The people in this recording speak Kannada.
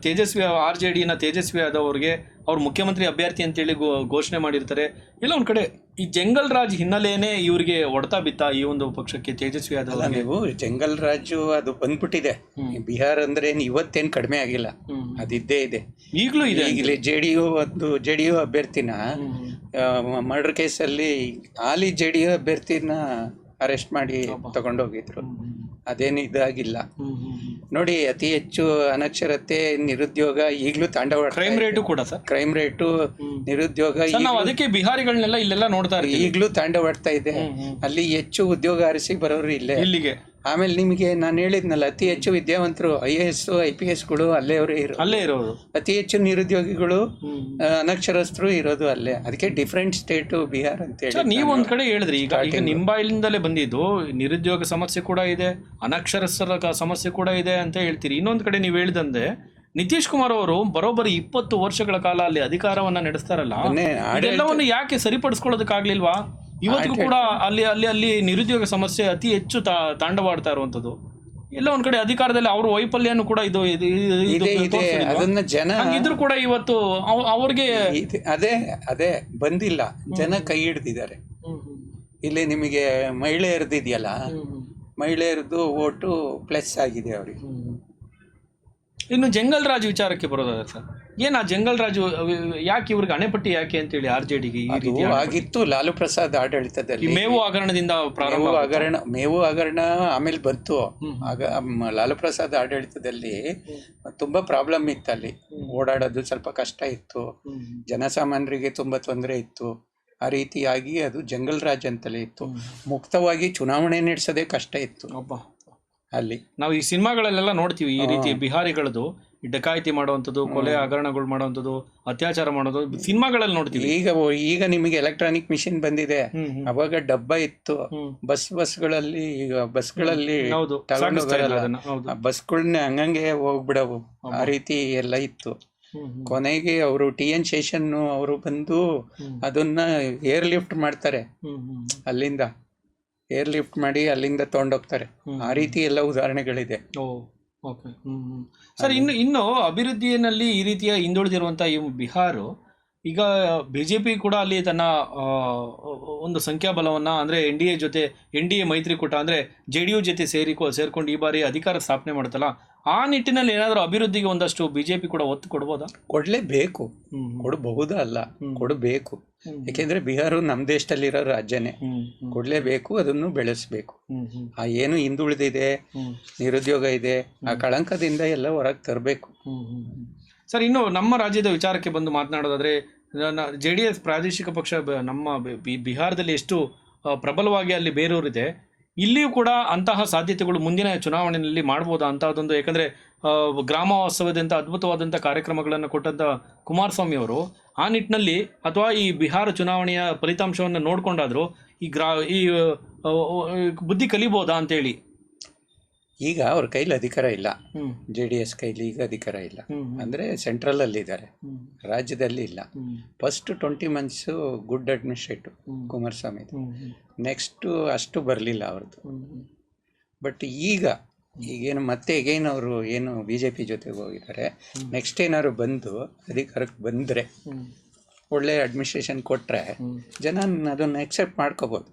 ತೇಜಸ್ವಿ RJDನ ತೇಜಸ್ವಿ ಯಾದವ್ ಅವ್ರಿಗೆ ಅವ್ರು ಮುಖ್ಯಮಂತ್ರಿ ಅಭ್ಯರ್ಥಿ ಅಂತೇಳಿ ಘೋಷಣೆ ಮಾಡಿರ್ತಾರೆ. ಎಲ್ಲ ಒಂದ್ ಕಡೆ ಈ ಜಂಗಲ್ ರಾಜ್ ಹಿನ್ನೆಲೆಯೇ ಇವ್ರಿಗೆ ಹೊಡೆತ ಬಿತ್ತಾ ಈ ಒಂದು ಪಕ್ಷಕ್ಕೆ ತೇಜಸ್ವಿ ಯಾದವ್? ನೀವು ಜಂಗಲ್ ರಾಜು ಅದು ಬಂದ್ಬಿಟ್ಟಿದೆ. ಬಿಹಾರ ಅಂದ್ರೆ ಇವತ್ತೇನು ಕಡಿಮೆ ಆಗಿಲ್ಲ, ಅದಿದ್ದೇ ಇದೆ, ಈಗಲೂ ಇದೆ. ಈಗಲೇ JDU ಅಭ್ಯರ್ಥಿನ ಮರ್ಡರ್ ಕೇಸಲ್ಲಿ ಹಾಲಿ JDU ಅಭ್ಯರ್ಥಿನ ಅರೆಸ್ಟ್ ಮಾಡಿ ತಗೊಂಡೋಗಿದ್ರು. ಅದೇನು ಇದಾಗಿಲ್ಲ ನೋಡಿ. ಅತಿ ಹೆಚ್ಚು ಅನಕ್ಷರತೆ, ನಿರುದ್ಯೋಗ ಈಗಲೂ ತಾಂಡವಾಡ. ಕ್ರೈಮ್ ರೇಟು ಕೂಡ ಸರ್, ಕ್ರೈಮ್ ರೇಟು, ನಿರುದ್ಯೋಗ ಅದಕ್ಕೆ ಬಿಹಾರಿಗಳನ್ನೆಲ್ಲ ಇಲ್ಲೆಲ್ಲ ನೋಡ್ತಾ ಈಗಲೂ ತಾಂಡವಾಡ್ತಾ ಇದೆ. ಅಲ್ಲಿ ಹೆಚ್ಚು ಉದ್ಯೋಗ ಅರಸಿ ಬರೋರು ಇಲ್ಲಿಗೆ. ಆಮೇಲೆ ನಿಮಗೆ ನಾನು ಹೇಳಿದ್ನಲ್ಲ, ಅತಿ ಹೆಚ್ಚು ವಿದ್ಯಾವಂತರು IAS IPSಗಳು ಅಲ್ಲೇ ಇರೋದು. ಅತಿ ಹೆಚ್ಚು ನಿರುದ್ಯೋಗಿಗಳು, ಅನಕ್ಷರಸ್ಥರು ಇರೋದು ಅಲ್ಲೇ. ಅದಕ್ಕೆ ಡಿಫ್ರೆಂಟ್ ಸ್ಟೇಟು ಬಿಹಾರ ಅಂತ ಹೇಳಿ ನೀವು ಒಂದ್ ಕಡೆ ಹೇಳಿದ್ರಿ. ಈಗ ನಿಮ್ಮ ಬಾಯಿಲಿಂದಲೇ ಬಂದಿದ್ದು ನಿರುದ್ಯೋಗ ಸಮಸ್ಯೆ ಕೂಡ ಇದೆ, ಅನಕ್ಷರಸ್ಥರ ಸಮಸ್ಯೆ ಕೂಡ ಇದೆ ಅಂತ ಹೇಳ್ತೀರಿ. ಇನ್ನೊಂದು ಕಡೆ ನೀವು ಹೇಳಿದಂತೆ ನಿತೀಶ್ ಕುಮಾರ್ ಅವರು ಬರೋಬ್ಬರಿ 20 ವರ್ಷಗಳ ಕಾಲ ಅಲ್ಲಿ ಅಧಿಕಾರವನ್ನ ನಡೆಸ್ತಾರಲ್ಲ, ಇದೆಲ್ಲವನ್ನು ಯಾಕೆ ಸರಿಪಡಿಸ್ಕೊಳ್ಳೋದಕ್ಕಾಗ್ಲಿಲ್ವಾ? ಇವತ್ತು ಕೂಡ ಅಲ್ಲಿ ನಿರುದ್ಯೋಗ ಸಮಸ್ಯೆ ಅತಿ ಹೆಚ್ಚು ತಾಂಡವಾಡ್ತಾ ಇರುವಂತದ್ದು. ಎಲ್ಲ ಒಂದ್ ಕಡೆ ಅಧಿಕಾರದಲ್ಲಿ ಅವ್ರ ವೈಫಲ್ಯನೂ ಕೂಡ ಅದನ್ನ ಜನ ಇದ್ರು ಕೂಡ ಇವತ್ತು ಅವ್ರಿಗೆ ಅದೇ ಬಂದಿಲ್ಲ. ಜನ ಕೈ ಹಿಡ್ದಿದ್ದಾರೆ. ಇಲ್ಲಿ ನಿಮಗೆ ಮಹಿಳೆಯರದಿದೆಯಲ್ಲ, ಮಹಿಳೆಯರದು ಓಟು ಪ್ಲಸ್ ಆಗಿದೆ ಅವ್ರಿಗೆ. ಇನ್ನು ಜಂಗಲ್ ರಾಜ್ ವಿಚಾರಕ್ಕೆ ಬರೋದಾದ್ರೆ ಸರ್, ಏನ್ ಆ ಜಂಗಲ್ ರಾಜು ಯಾಕೆ ಇವ್ರಿಗೆ ಹಣೆಪಟ್ಟಿ ಯಾಕೆ ಅಂತೇಳಿ RJDಗೆ ಆಗಿತ್ತು? ಲಾಲು ಪ್ರಸಾದ್ ಆಡಳಿತದಲ್ಲಿ ಮೇವು ಹಗರಣದಿಂದ ಮೇವು ಹಗರಣ ಆಮೇಲೆ ಬಂತು. ಆಗ ಲಾಲು ಪ್ರಸಾದ್ ಆಡಳಿತದಲ್ಲಿ ತುಂಬಾ ಪ್ರಾಬ್ಲಮ್ ಇತ್ತು. ಅಲ್ಲಿ ಓಡಾಡೋದು ಸ್ವಲ್ಪ ಕಷ್ಟ ಇತ್ತು, ಜನಸಾಮಾನ್ಯರಿಗೆ ತುಂಬಾ ತೊಂದರೆ ಇತ್ತು. ಆ ರೀತಿಯಾಗಿ ಅದು ಜಂಗಲ್ ರಾಜ್ ಅಂತಲೇ ಇತ್ತು. ಮುಕ್ತವಾಗಿ ಚುನಾವಣೆ ನಡೆಸೋದೇ ಕಷ್ಟ ಇತ್ತು ಅಲ್ಲಿ. ನಾವು ಈ ಸಿನಿಮಾಗಳಲ್ಲೆಲ್ಲ ನೋಡ್ತೀವಿ ಈ ರೀತಿ ಬಿಹಾರಿಗಳದ್ದು ಡಕಾಯಿತಿ ಮಾಡುವಂಥದ್ದು, ಕೊಲೆ ಹಗರಣಗಳು ಮಾಡುವಂಥದ್ದು, ಅತ್ಯಾಚಾರ ಮಾಡೋದು ಸಿನಿಮಾಗಳಲ್ಲಿ ನೋಡ್ತೀವಿ. ಈಗ ನಿಮಗೆ ಎಲೆಕ್ಟ್ರಾನಿಕ್ ಮಿಷಿನ್ ಬಂದಿದೆ. ಅವಾಗ ಡಬ್ಬ ಇತ್ತು ಬಸ್ಗಳಲ್ಲಿ. ಈಗ ಬಸ್ಗಳಲ್ಲಿ ಬಸ್ಗಳನ್ನ ಹಂಗಂಗೆ ಹೋಗ್ಬಿಡವು, ಆ ರೀತಿ ಎಲ್ಲ ಇತ್ತು. ಕೊನೆಗೆ ಅವರು TN ಶೇಷನ್ ಅವರು ಬಂದು ಅದನ್ನ ಏರ್ ಲಿಫ್ಟ್ ಮಾಡ್ತಾರೆ. ಅಲ್ಲಿಂದ ಏರ್ ಲಿಫ್ಟ್ ಮಾಡಿ ಅಲ್ಲಿಂದ ತಗೊಂಡೋಗ್ತಾರೆ. ಆ ರೀತಿ ಎಲ್ಲ ಉದಾಹರಣೆಗಳಿದೆ. ಸರ್, ಇನ್ನು ಅಭಿವೃದ್ಧಿಯಲ್ಲಿ ಈ ರೀತಿಯ ಹಿಂದುಳಿದಿರುವಂತಹ ಈ ಬಿಹಾರ, ಈಗ BJP ಕೂಡ ಅಲ್ಲಿ ತನ್ನ ಒಂದು ಸಂಖ್ಯಾಬಲವನ್ನ ಅಂದ್ರೆ NDA ಮೈತ್ರಿಕೂಟ ಅಂದ್ರೆ JDU ಜೊತೆ ಸೇರ್ಕೊಂಡು ಈ ಬಾರಿ ಅಧಿಕಾರ ಸ್ಥಾಪನೆ ಮಾಡುತ್ತಲ್ಲ, ಆ ನಿಟ್ಟಿನಲ್ಲಿ ಏನಾದರೂ ಅಭಿವೃದ್ಧಿಗೆ ಒಂದಷ್ಟು BJP ಕೂಡ ಒತ್ತು ಕೊಡ್ಬೋದಾ? ಕೊಡ್ಲೇಬೇಕು. ಕೊಡಬಹುದಾ ಅಲ್ಲ, ಕೊಡಬೇಕು. ಯಾಕೆಂದ್ರೆ ಬಿಹಾರ ನಮ್ಮ ದೇಶದಲ್ಲಿರೋ ರಾಜ್ಯನೇ. ಕೊಡ್ಲೇಬೇಕು, ಅದನ್ನು ಬೆಳೆಸ್ಬೇಕು. ಆ ಏನು ಹಿಂದುಳಿದಿದೆ, ನಿರುದ್ಯೋಗ ಇದೆ, ಆ ಕಳಂಕದಿಂದ ಎಲ್ಲ ಹೊರಗೆ ತರಬೇಕು. ಸರ್, ಇನ್ನು ನಮ್ಮ ರಾಜ್ಯದ ವಿಚಾರಕ್ಕೆ ಬಂದು ಮಾತನಾಡೋದಾದ್ರೆ, JDS ಪ್ರಾದೇಶಿಕ ಪಕ್ಷ ನಮ್ಮ ಬಿಹಾರದಲ್ಲಿ ಎಷ್ಟು ಪ್ರಬಲವಾಗಿ ಅಲ್ಲಿ ಬೇರೂರಿದೆ, ಇಲ್ಲಿಯೂ ಕೂಡ ಅಂತಹ ಸಾಧ್ಯತೆಗಳು ಮುಂದಿನ ಚುನಾವಣೆಯಲ್ಲಿ ಮಾಡ್ಬೋದಾ ಅಂತಹದೊಂದು. ಯಾಕಂದರೆ ಗ್ರಾಮ ವಾಸ್ತವ್ಯದಂಥ ಅದ್ಭುತವಾದಂಥ ಕಾರ್ಯಕ್ರಮಗಳನ್ನು ಕೊಟ್ಟಂಥ ಕುಮಾರಸ್ವಾಮಿ ಅವರು ಆ ನಿಟ್ಟಿನಲ್ಲಿ, ಅಥವಾ ಈ ಬಿಹಾರ ಚುನಾವಣೆಯ ಫಲಿತಾಂಶವನ್ನು ನೋಡಿಕೊಂಡಾದರೂ ಈ ಬುದ್ಧಿ ಕಲಿಬೋದಾ ಅಂತೇಳಿ. ಈಗ ಅವ್ರ ಕೈಲಿ ಅಧಿಕಾರ ಇಲ್ಲ, JDS ಕೈಲಿ ಈಗ ಅಧಿಕಾರ ಇಲ್ಲ. ಅಂದರೆ ಸೆಂಟ್ರಲಲ್ಲಿ ಇದ್ದಾರೆ, ರಾಜ್ಯದಲ್ಲಿ ಇಲ್ಲ. First 20 months good administrative Kumaraswamy. Next ಅಷ್ಟು ಬರಲಿಲ್ಲ ಅವ್ರದ್ದು. ಬಟ್ ಈಗೇನು ಮತ್ತೆ ಅವರು ಏನು BJP ಜೊತೆಗೆ ಹೋಗಿದ್ದಾರೆ. ನೆಕ್ಸ್ಟ್ ಏನಾದ್ರು ಬಂದು ಅಧಿಕಾರಕ್ಕೆ ಬಂದರೆ, ಒಳ್ಳೆ ಅಡ್ಮಿನಿಸ್ಟ್ರೇಷನ್ ಕೊಟ್ಟರೆ ಜನ ಅದನ್ನು ಎಕ್ಸೆಪ್ಟ್ ಮಾಡ್ಕೋಬೋದು.